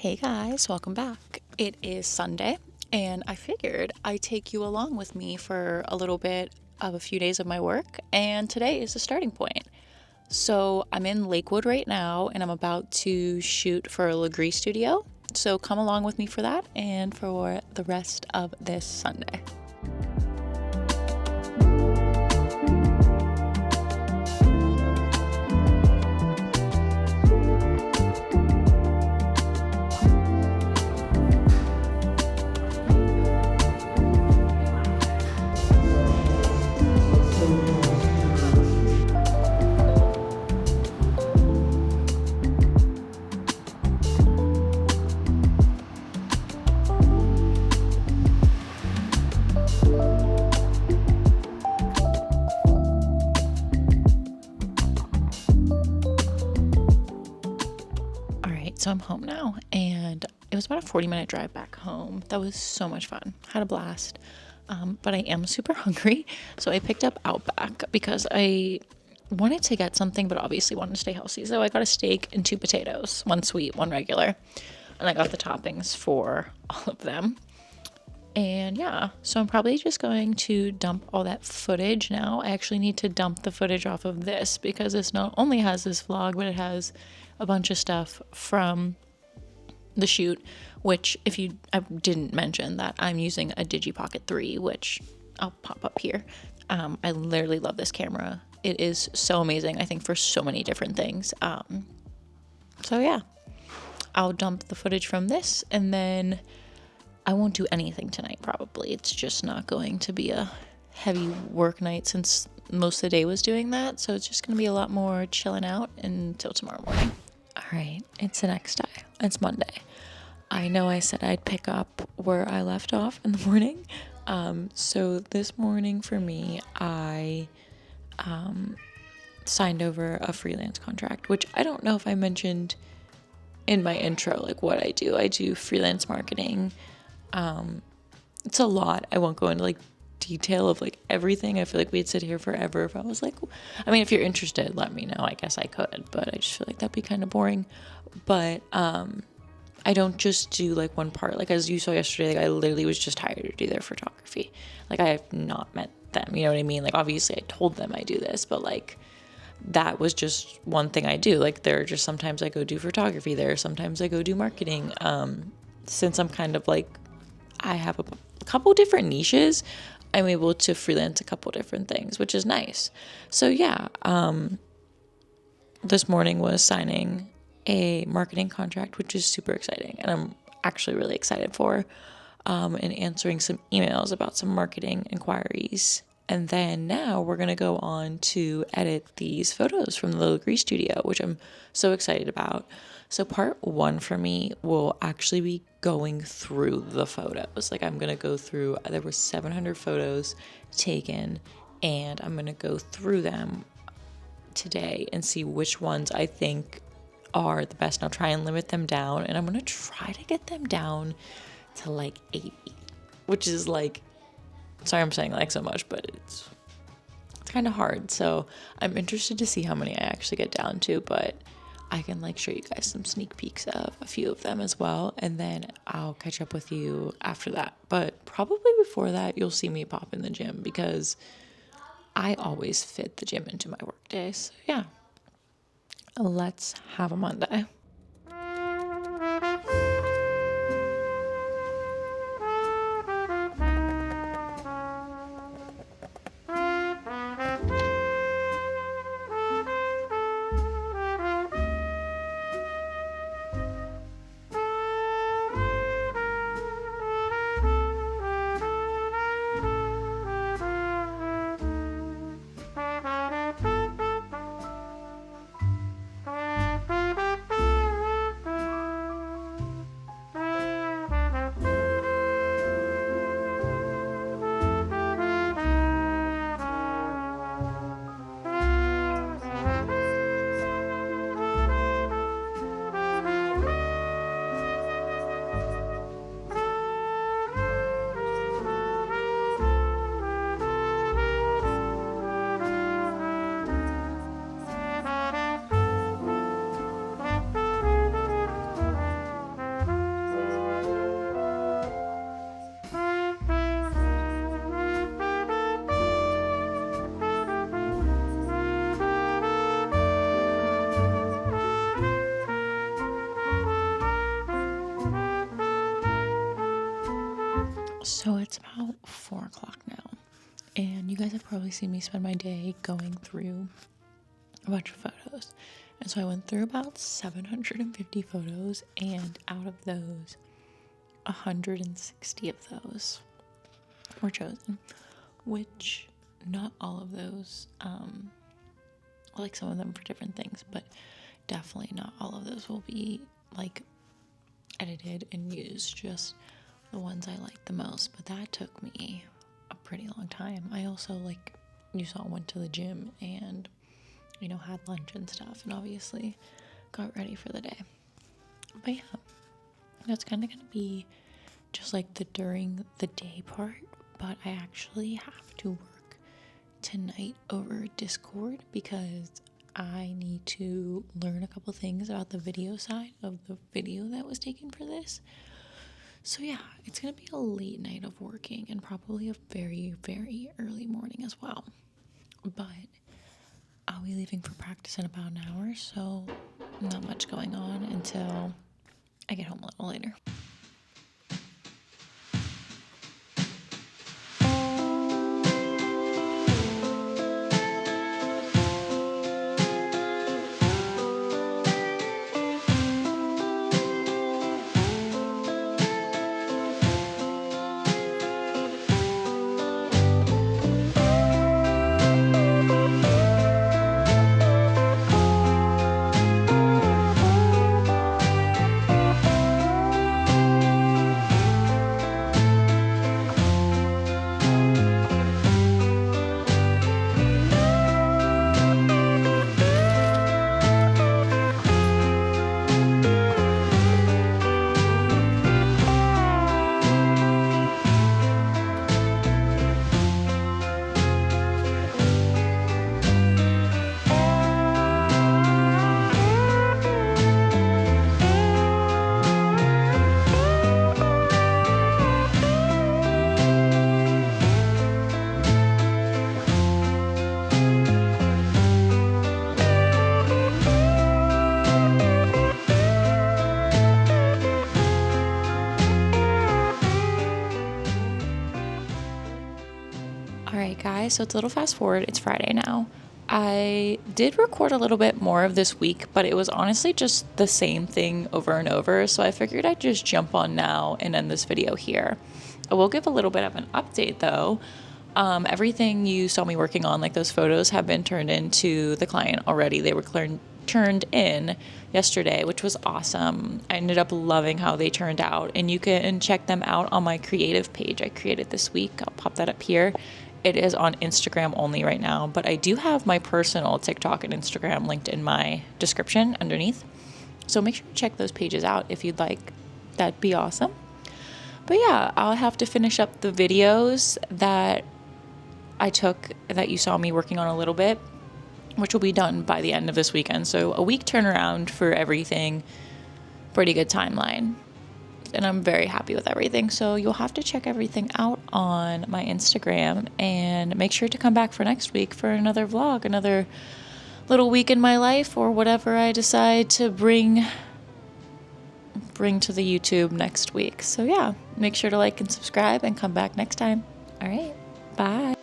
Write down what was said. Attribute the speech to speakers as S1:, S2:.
S1: Hey guys, welcome back. It is Sunday, and I figured I'd take you along with me for a little bit of a few days of my work, and today is the starting point. So I'm in Lakewood right now, and I'm about to shoot for a Legree studio. So come along with me for that and for the rest of this Sunday. So I'm home now, and it was about a 40-minute drive back home. That was so much fun. Had a blast. But I am super hungry, so I picked up Outback because I wanted to get something, but obviously wanted to stay healthy. So I got a steak and 2 potatoes, one sweet, one regular, and I got the toppings for all of them. And yeah, so I'm probably just going to dump all that footage now. I actually need to dump the footage off of this because this not only has this vlog, but it has a bunch of stuff from the shoot, which I didn't mention that I'm using a Digipocket 3, which I'll pop up here. I literally love this camera. It is so amazing, I think, for so many different things. So yeah, I'll dump the footage from this, and then I won't do anything tonight probably. It's just not going to be a heavy work night since most of the day was doing that. So it's just going to be a lot more chilling out until tomorrow morning. All right, it's the next day. It's Monday. I know I said I'd pick up where I left off in the morning. So this morning for me, I signed over a freelance contract, which I don't know if I mentioned in my intro, like what I do. I do freelance marketing. It's a lot. I won't go into like detail of like everything. I feel like we'd sit here forever if I was like, I mean, if you're interested, let me know. I guess I could, but I just feel like that'd be kind of boring. But I don't just do like one part. Like as you saw yesterday, like I literally was just hired to do their photography. Like I have not met them, you know what I mean? Like obviously I told them I do this, but like that was just one thing I do. Like there are just sometimes I go do photography there, sometimes I go do marketing. Since I'm kind of like, I have a couple different niches, I'm able to freelance a couple different things, which is nice. So yeah, this morning was signing a marketing contract, which is super exciting, and I'm actually really excited for, and answering some emails about some marketing inquiries. And then now we're going to go on to edit these photos from the Legree studio, which I'm so excited about. So part 1 for me will actually be going through the photos. Like I'm going to go through, there were 700 photos taken, and I'm going to go through them today and see which ones I think are the best. And I'll try and limit them down, and I'm going to try to get them down to like 80, which is like, sorry I'm saying like so much, but it's kind of hard. So I'm interested to see how many I actually get down to, but I can like show you guys some sneak peeks of a few of them as well, and then I'll catch up with you after that. But probably before that, you'll see me pop in the gym because I always fit the gym into my work days. So yeah, let's have a Monday. So it's about 4 o'clock now, and you guys have probably seen me spend my day going through a bunch of photos. And so I went through about 750 photos, and out of those, 160 of those were chosen, which not all of those, like some of them for different things, but definitely not all of those will be like edited and used, just the ones I liked the most. But that took me a pretty long time. I also, like you saw, went to the gym and, you know, had lunch and stuff, and obviously got ready for the day. But yeah, that's kind of gonna be just like the during the day part, but I actually have to work tonight over Discord because I need to learn a couple things about the video side of the video that was taken for this. So yeah, it's gonna be a late night of working and probably a very, very early morning as well. But I'll be leaving for practice in about an hour, so not much going on until I get home a little later. Alright guys, so it's a little fast forward. It's Friday now. I did record a little bit more of this week, but it was honestly just the same thing over and over, so I figured I'd just jump on now and end this video here. I will give a little bit of an update though. Everything you saw me working on, like those photos, have been turned into the client already. They were turned in yesterday, which was awesome. I ended up loving how they turned out, and you can check them out on my creative page I created this week. I'll pop that up here. It is on Instagram only right now, but I do have my personal TikTok and Instagram linked in my description underneath. So make sure to check those pages out if you'd like. That'd be awesome. But yeah, I'll have to finish up the videos that I took that you saw me working on a little bit, which will be done by the end of this weekend. So a week turnaround for everything. Pretty good timeline. And I'm very happy with everything. So you'll have to check everything out on my Instagram, and make sure to come back for next week for another vlog, another little week in my life, or whatever I decide to bring to the YouTube next week. So yeah, make sure to like and subscribe and come back next time. All right, bye.